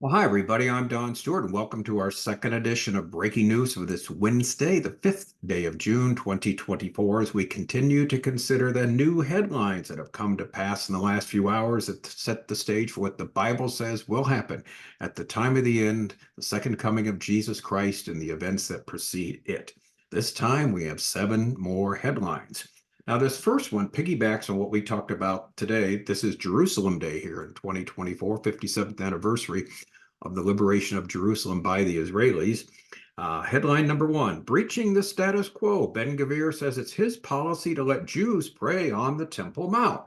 Well, hi, everybody. I'm Don Stewart, and welcome to our second edition of Breaking News for this Wednesday, the 5th day of June, 2024, as we continue to consider the new headlines that have come to pass in the last few hours that set the stage for what the Bible says will happen at the time of the end, the second coming of Jesus Christ, and the events that precede it. This time, we have 7 more headlines. Now, this first one piggybacks on what we talked about today. This is Jerusalem Day here in 2024, 57th anniversary of the liberation of Jerusalem by the Israelis. Headline number 1, breaching the status quo. Ben Gvir says it's his policy to let Jews pray on the Temple Mount.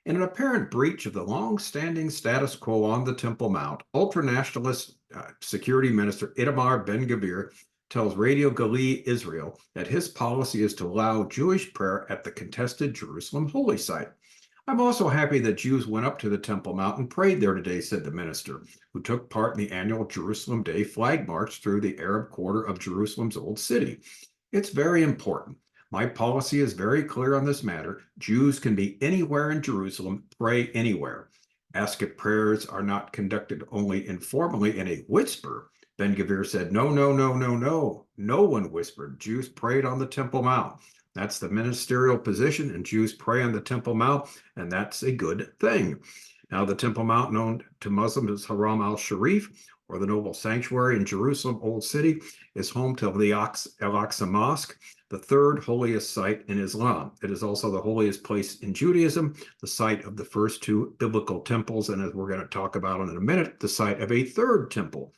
In an apparent breach of the long-standing status quo on the Temple Mount, ultranationalist security minister Itamar Ben Gvir tells Radio Galei Israel that his policy is to allow Jewish prayer at the contested Jerusalem holy site. I'm also happy that Jews went up to the Temple Mount and prayed there today, said the minister, who took part in the annual Jerusalem Day flag march through the Arab quarter of Jerusalem's Old City. It's very important. My policy is very clear on this matter. Jews can be anywhere in Jerusalem, pray anywhere. Ask if prayers are not conducted only informally in a whisper. Ben Gvir said, no, no, no, no, no. No one whispered. Jews prayed on the Temple Mount. That's the ministerial position, and Jews pray on the Temple Mount, and that's a good thing. Now, the Temple Mount, known to Muslims as Haram al-Sharif, or the Noble Sanctuary in Jerusalem, Old City, is home to the Al-Aqsa Mosque, the third holiest site in Islam. It is also the holiest place in Judaism, the site of the first 2 biblical temples, and as we're going to talk about in a minute, the site of a third temple.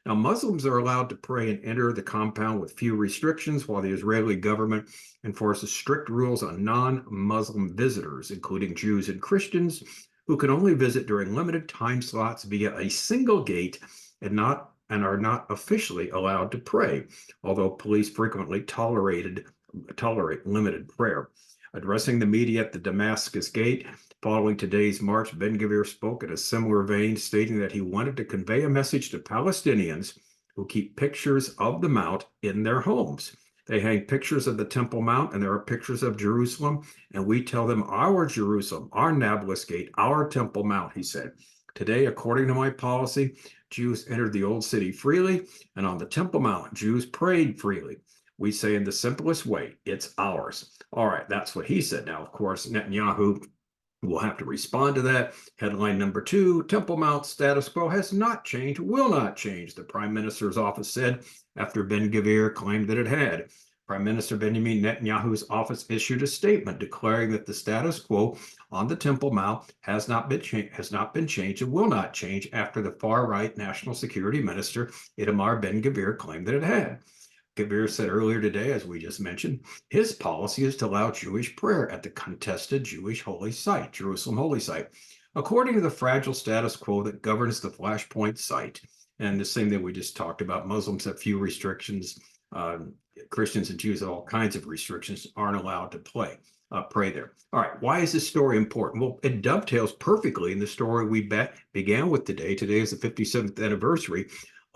Now, Muslims are allowed to pray and enter the compound with few restrictions, while the Israeli government enforces strict rules on non-Muslim visitors, including Jews and Christians, who can only visit during limited time slots via a single gate and are not officially allowed to pray, although police frequently tolerate limited prayer. Addressing the media at the Damascus Gate following today's march, Ben Gvir spoke in a similar vein, stating that he wanted to convey a message to Palestinians who keep pictures of the Mount in their homes. They hang pictures of the Temple Mount, and there are pictures of Jerusalem, and we tell them our Jerusalem, our Nablus Gate, our Temple Mount, he said. Today, according to my policy, Jews entered the Old City freely, and on the Temple Mount, Jews prayed freely. We say in the simplest way, it's ours. All right, that's what he said. Now, of course, Netanyahu will have to respond to that. Headline number 2, Temple Mount status quo has not changed, will not change, the Prime Minister's office said after Ben Gvir claimed that it had. Prime Minister Benjamin Netanyahu's office issued a statement declaring that the status quo on the Temple Mount has not been changed and will not change after the far-right National Security Minister Itamar Ben Gvir claimed that it had. Gvir said earlier today, as we just mentioned, his policy is to allow Jewish prayer at the contested Jewish holy site, Jerusalem holy site, according to the fragile status quo that governs the Flashpoint site. And the same thing we just talked about, Muslims have few restrictions. Christians and Jews have all kinds of restrictions, aren't allowed to pray there. All right, why is this story important? Well, it dovetails perfectly in the story we began with today. Today is the 57th anniversary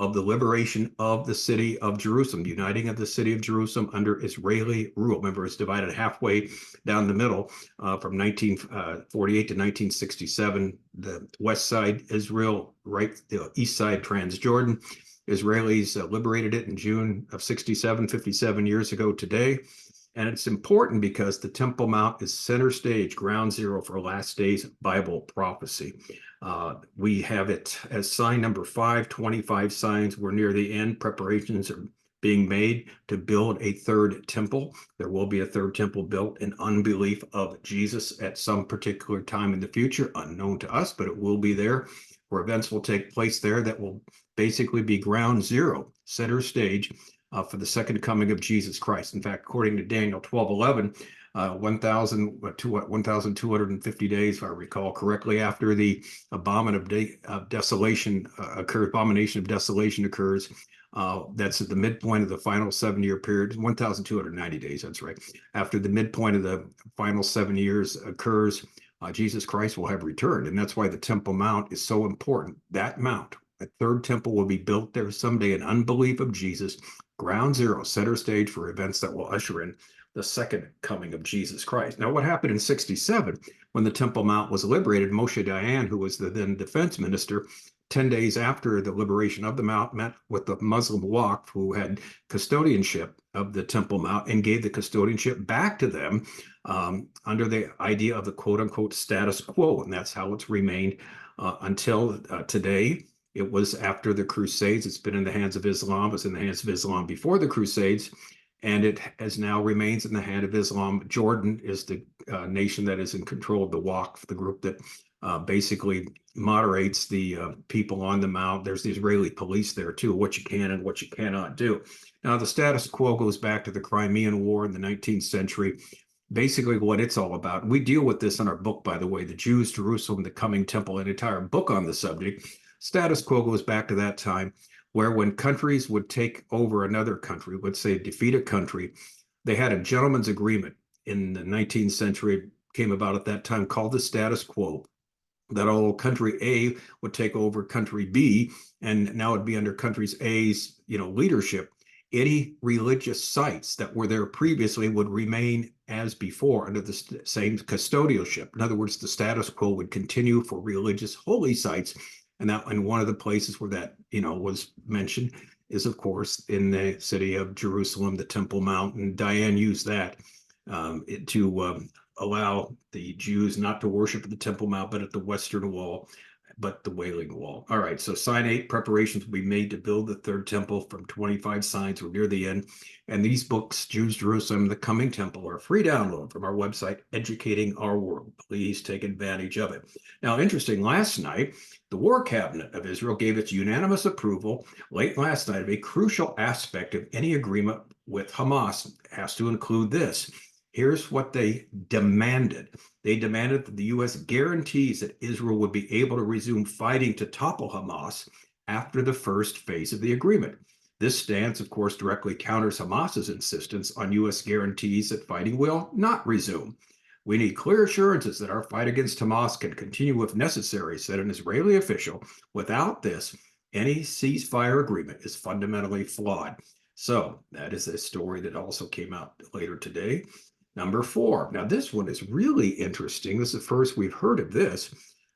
of the liberation of the city of Jerusalem, the uniting of the city of Jerusalem under Israeli rule. Remember, it's divided halfway down the middle from 1948 to 1967. The west side, Israel, right, the east side, Transjordan. Israelis liberated it in June of 67, 57 years ago today. And it's important because the Temple Mount is center stage, ground zero for last days Bible prophecy. We have it as sign number 5, 25 signs. We're near the end. Preparations are being made to build a third temple. There will be a third temple built in unbelief of Jesus at some particular time in the future, unknown to us, but it will be there, where events will take place there that will basically be ground zero, center stage, for the second coming of Jesus Christ. In fact, according to Daniel 12:11, 1,250 days, if I recall correctly, after the abomination of desolation occurs, that's at the midpoint of the final 7-year period, 1,290 days, that's right. After the midpoint of the final 7 years occurs, Jesus Christ will have returned. And that's why the Temple Mount is so important. That mount, a third temple will be built there someday in unbelief of Jesus, ground zero, center stage for events that will usher in the second coming of Jesus Christ. Now, what happened in 67 when the Temple Mount was liberated? Moshe Dayan, who was the then defense minister, 10 days after the liberation of the Mount, met with the Muslim Waqf, who had custodianship of the Temple Mount, and gave the custodianship back to them under the idea of the quote-unquote status quo. And that's how it's remained until today. It was after the Crusades. It's been in the hands of Islam. It was in the hands of Islam before the Crusades, and it has now remains in the hand of Islam. Jordan is the nation that is in control of the Waqf, the group that basically moderates the people on the Mount. There's the Israeli police there too, what you can and what you cannot do. Now, the status quo goes back to the Crimean War in the 19th century. Basically what it's all about. We deal with this in our book, by the way, The Jews, Jerusalem, the Coming Temple, an entire book on the subject. Status quo goes back to that time where when countries would take over another country, would say defeat a country, they had a gentleman's agreement in the 19th century, came about at that time, called the status quo, that all country A would take over country B, and now it'd be under countries A's, leadership. Any religious sites that were there previously would remain as before under the same custodialship. In other words, the status quo would continue for religious holy sites. And one of the places where that, was mentioned is, of course, in the city of Jerusalem, the Temple Mount. And Diane used that to allow the Jews not to worship at the Temple Mount, but at the Western Wall, but the Wailing Wall. All right, so sign 8, preparations will be made to build the third temple from 25 signs. We're near the end. And these books, Jews, Jerusalem, the Coming Temple, are free download from our website, Educating Our World. Please take advantage of it. Now, interesting, last night, the War Cabinet of Israel gave its unanimous approval late last night of a crucial aspect of any agreement with Hamas. It has to include this. Here's what they demanded. They demanded that the U.S. guarantees that Israel would be able to resume fighting to topple Hamas after the first phase of the agreement. This stance, of course, directly counters Hamas's insistence on U.S. guarantees that fighting will not resume. We need clear assurances that our fight against Hamas can continue if necessary, said an Israeli official. Without this, any ceasefire agreement is fundamentally flawed. So that is a story that also came out later today. Number 4. Now, this one is really interesting. This is the first we've heard of this.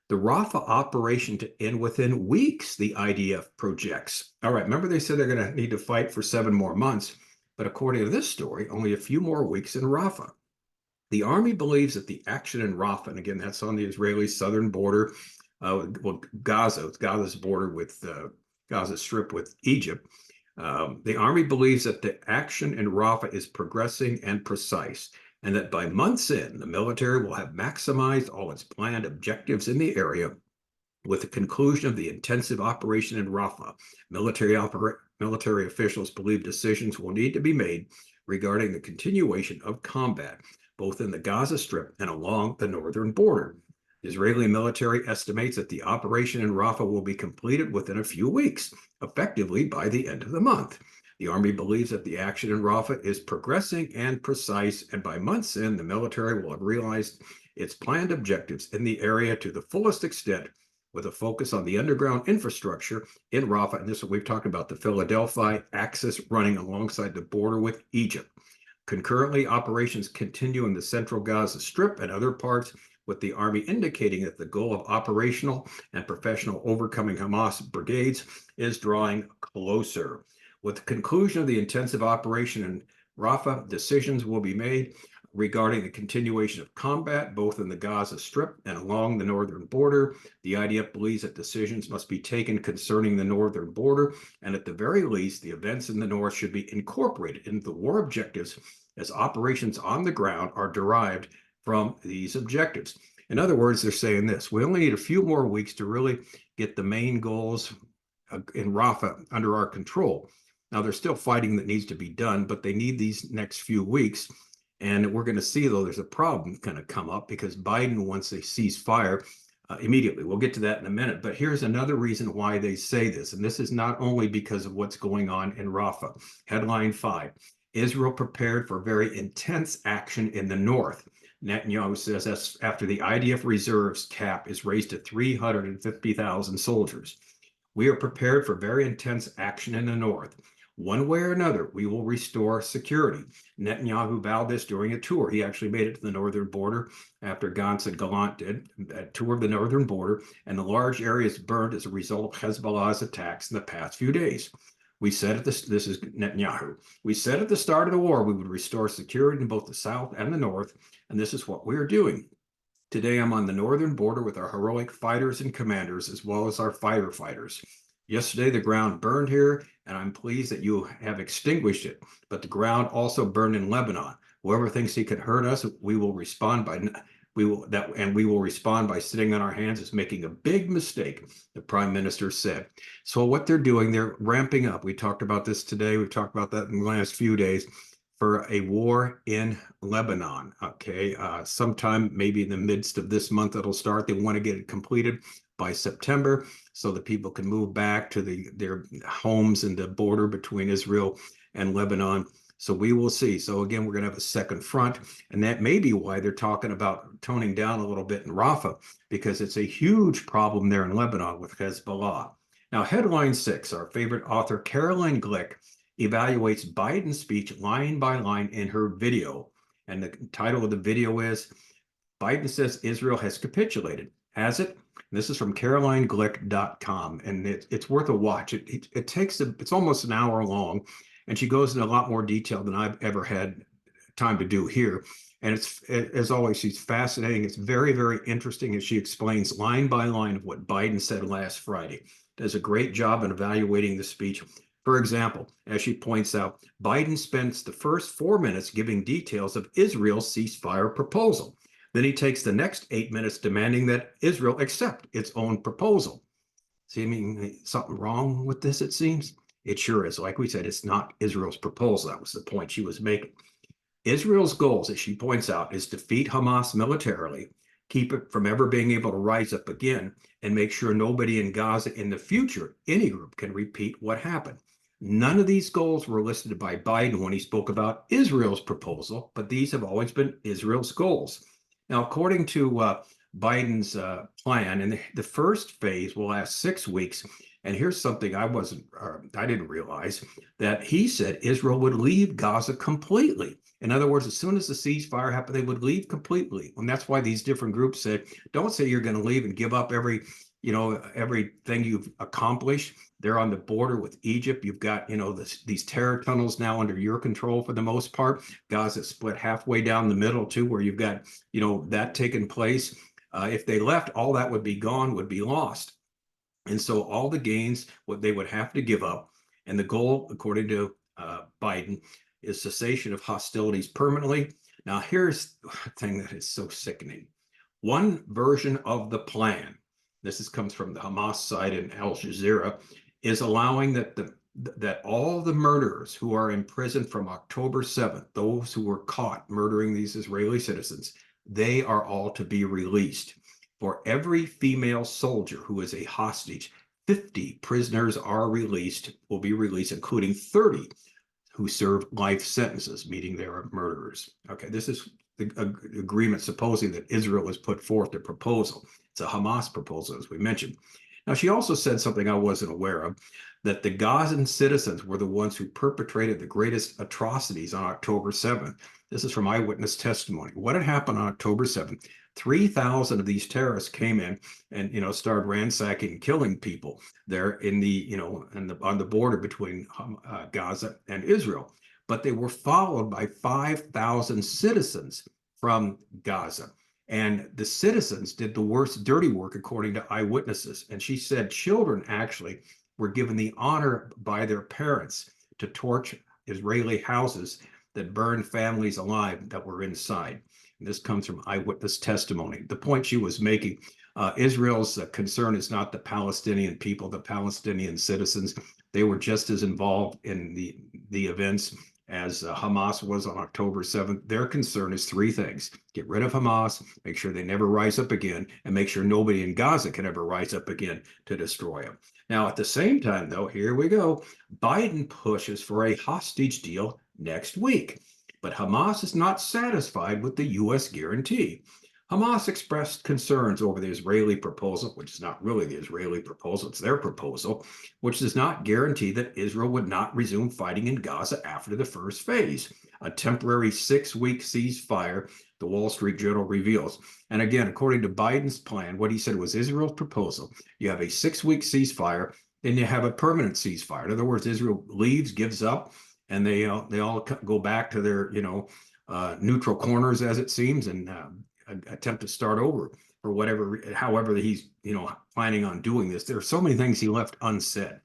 The Rafah operation to end within weeks, the IDF projects. All right, remember they said they're going to need to fight for 7 more months, but according to this story, only a few more weeks in Rafah. The army believes that the action in Rafah, and again, that's on the Israeli southern border, Gaza's border with Gaza Strip with Egypt. The army believes that the action in Rafah is progressing and precise, and that by month's end, the military will have maximized all its planned objectives in the area. With the conclusion of the intensive operation in Rafah, military officials believe decisions will need to be made regarding the continuation of combat, both in the Gaza Strip and along the northern border. The Israeli military estimates that the operation in Rafah will be completed within a few weeks, effectively by the end of the month. The army believes that the action in Rafah is progressing and precise, and by month's end, the military will have realized its planned objectives in the area to the fullest extent, with a focus on the underground infrastructure in Rafah. And this is what we've talked about, the Philadelphia axis running alongside the border with Egypt. Concurrently, operations continue in the central Gaza Strip and other parts, with the army indicating that the goal of operational and professional overcoming Hamas brigades is drawing closer. With the conclusion of the intensive operation in Rafah, decisions will be made regarding the continuation of combat, both in the Gaza Strip and along the northern border. The IDF believes that decisions must be taken concerning the northern border, and at the very least, the events in the north should be incorporated into the war objectives, as operations on the ground are derived from these objectives. In other words, they're saying this: we only need a few more weeks to really get the main goals in Rafah under our control. Now, there's still fighting that needs to be done, but they need these next few weeks. And we're going to see, though, there's a problem going to come up because Biden wants a ceasefire immediately. We'll get to that in a minute. But here's another reason why they say this. And this is not only because of what's going on in Rafah. Headline 5, Israel prepared for very intense action in the north. Netanyahu says that's after the IDF reserves cap is raised to 350,000 soldiers. We are prepared for very intense action in the north. One way or another, we will restore security. Netanyahu vowed this during a tour. He actually made it to the northern border after Gantz and Gallant did, a tour of the northern border, and the large areas burned as a result of Hezbollah's attacks in the past few days. We said at this is Netanyahu. We said at the start of the war we would restore security in both the south and the north, and this is what we are doing. Today, I'm on the northern border with our heroic fighters and commanders, as well as our fighter fighters. Yesterday, the ground burned here, and I'm pleased that you have extinguished it. But the ground also burned in Lebanon. Whoever thinks he can hurt us, we will respond by sitting on our hands is making a big mistake, the prime minister said. So what they're doing, they're ramping up. We talked about this today. We've talked about that in the last few days. For a war in Lebanon, okay? Sometime maybe in the midst of this month it'll start. They want to get it completed by September so that people can move back to their homes in the border between Israel and Lebanon. So we will see. So again, we're going to have a second front, and that may be why they're talking about toning down a little bit in Rafah, because it's a huge problem there in Lebanon with Hezbollah. Now, headline 6, our favorite author, Caroline Glick, evaluates Biden's speech line by line in her video. And the title of the video is, Biden says Israel has capitulated. Has it? This is from carolineglick.com, and it's worth a watch. It's almost an hour long, and she goes into a lot more detail than I've ever had time to do here. And it's, as always, she's fascinating. It's very, very interesting as she explains line by line of what Biden said last Friday. Does a great job in evaluating the speech. For example, as she points out, Biden spends the first 4 minutes giving details of Israel's ceasefire proposal. Then he takes the next 8 minutes demanding that Israel accept its own proposal. See, I mean, something wrong with this, it seems? It sure is. Like we said, it's not Israel's proposal. That was the point she was making. Israel's goals, as she points out, is defeat Hamas militarily, keep it from ever being able to rise up again, and make sure nobody in Gaza in the future, any group, can repeat what happened. None of these goals were listed by Biden when he spoke about Israel's proposal, but these have always been Israel's goals. Now, according to Biden's plan, and the first phase will last 6 weeks. And here's something I didn't realize, that he said Israel would leave Gaza completely. In other words, as soon as the ceasefire happened, they would leave completely. And that's why these different groups said, don't say you're going to leave and give up everything you've accomplished. They're on the border with Egypt. You've got, these terror tunnels now under your control for the most part. Gaza split halfway down the middle too, where you've got, that taking place. If they left, all that would be gone, would be lost. And so all the gains, what they would have to give up. And the goal, according to Biden, is cessation of hostilities permanently. Now, here's the thing that is so sickening. One version of the plan, comes from the Hamas side in Al Jazeera, is allowing that all the murderers who are in prison from October 7th, those who were caught murdering these Israeli citizens, they are all to be released. For every female soldier who is a hostage, 50 prisoners will be released, including 30 who serve life sentences, meaning they are murderers. Okay, this is the agreement supposedly that Israel has put forth, the proposal. It's a Hamas proposal, as we mentioned. Now, she also said something I wasn't aware of, that the Gazan citizens were the ones who perpetrated the greatest atrocities on October 7th. This is from eyewitness testimony. What had happened on October 7th? 3,000 of these terrorists came in and started ransacking, killing people there on the border between Gaza and Israel. But they were followed by 5,000 citizens from Gaza. And the citizens did the worst dirty work, according to eyewitnesses. And she said children actually were given the honor by their parents to torch Israeli houses that burned families alive that were inside. And this comes from eyewitness testimony. The point she was making, Israel's concern is not the Palestinian people, the Palestinian citizens. They were just as involved in the events as Hamas was on October 7th. Their concern is 3 things. Get rid of Hamas, make sure they never rise up again, and make sure nobody in Gaza can ever rise up again to destroy them. Now, at the same time, though, here we go. Biden pushes for a hostage deal next week. But Hamas is not satisfied with the U.S. guarantee. Hamas expressed concerns over the Israeli proposal, which is not really the Israeli proposal, it's their proposal, which does not guarantee that Israel would not resume fighting in Gaza after the first phase. A temporary 6-week ceasefire, the Wall Street Journal reveals. And again, according to Biden's plan, what he said was Israel's proposal. You have a 6-week ceasefire, then you have a permanent ceasefire. In other words, Israel leaves, gives up, and they all go back to their neutral corners, as it seems, and attempt to start over or whatever, however he's planning on doing this. There are so many things he left unsaid.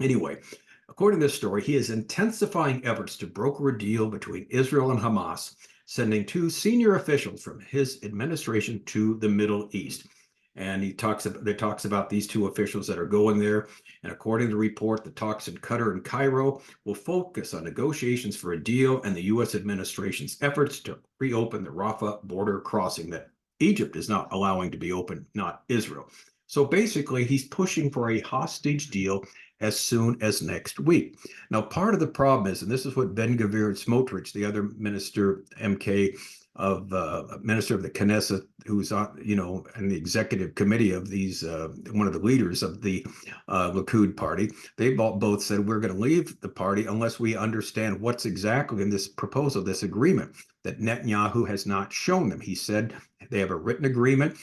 Anyway, according to this story, he is intensifying efforts to broker a deal between Israel and Hamas, sending 2 senior officials from his administration to the Middle East. And he talks about these 2 officials that are going there. And according to the report, the talks in Qatar and Cairo will focus on negotiations for a deal and the U.S. administration's efforts to reopen the Rafah border crossing that Egypt is not allowing to be open, not Israel. So basically, he's pushing for a hostage deal as soon as next week. Now, part of the problem is, and this is what Ben Gvir and Smotrich, the other minister, MK, minister of the Knesset, who's on, in the executive committee of these, one of the leaders of the Likud party, they both said, we're going to leave the party unless we understand what's exactly in this proposal, this agreement that Netanyahu has not shown them. He said they have a written agreement,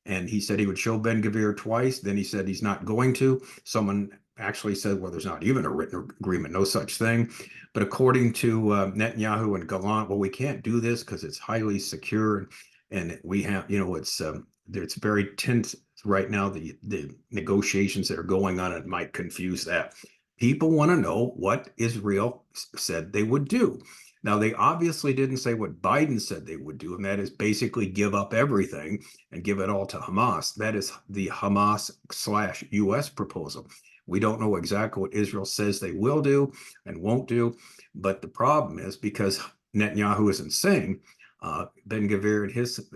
and he said he would show Ben Gvir twice. Then he said he's not going to. Someone actually said, well, there's not even a written agreement, no such thing. But according to Netanyahu and Gallant, well, we can't do this because it's highly secure, and we have, it's very tense right now. The negotiations that are going on, it might confuse that. People want to know what Israel said they would do. Now, they obviously didn't say what Biden said they would do, and that is basically give up everything and give it all to Hamas. That is the Hamas/US proposal. We don't know exactly what Israel says they will do and won't do. But the problem is, because Netanyahu isn't saying, Ben Gvir and his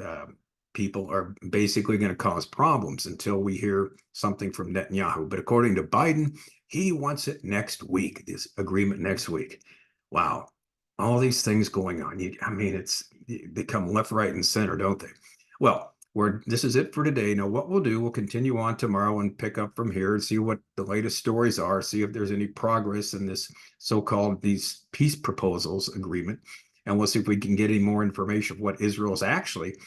people are basically going to cause problems until we hear something from Netanyahu. But according to Biden, he wants it next week, this agreement next week. Wow. All these things going on. They come left, right, and center, don't they? Well, this is it for today. Now, what we'll do, we'll continue on tomorrow and pick up from here and see what the latest stories are, see if there's any progress in this so-called these peace proposals agreement. And we'll see if we can get any more information of what Israel is actually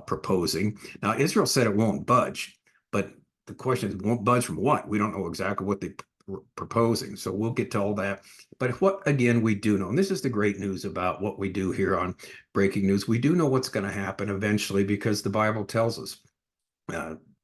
proposing. Now, Israel said it won't budge, but the question is, won't budge from what? We don't know exactly what they proposing. So we'll get to all that. But what, again, we do know, and this is the great news about what we do here on Breaking News, we do know what's going to happen eventually, because the Bible tells us,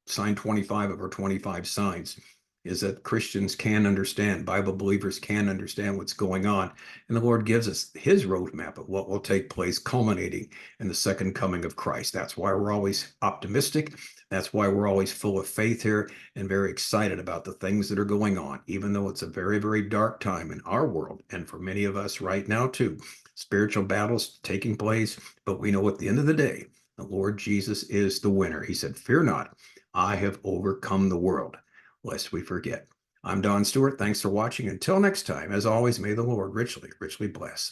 sign 25 of our 25 signs is that Christians can understand, Bible believers can understand what's going on. And the Lord gives us his roadmap of what will take place, culminating in the second coming of Christ. That's why we're always optimistic. That's why we're always full of faith here and very excited about the things that are going on, even though it's a very, very dark time in our world. And for many of us right now, too, spiritual battles taking place. But we know at the end of the day, the Lord Jesus is the winner. He said, fear not, I have overcome the world. Lest we forget. I'm Don Stewart. Thanks for watching. Until next time, as always, may the Lord richly, richly bless.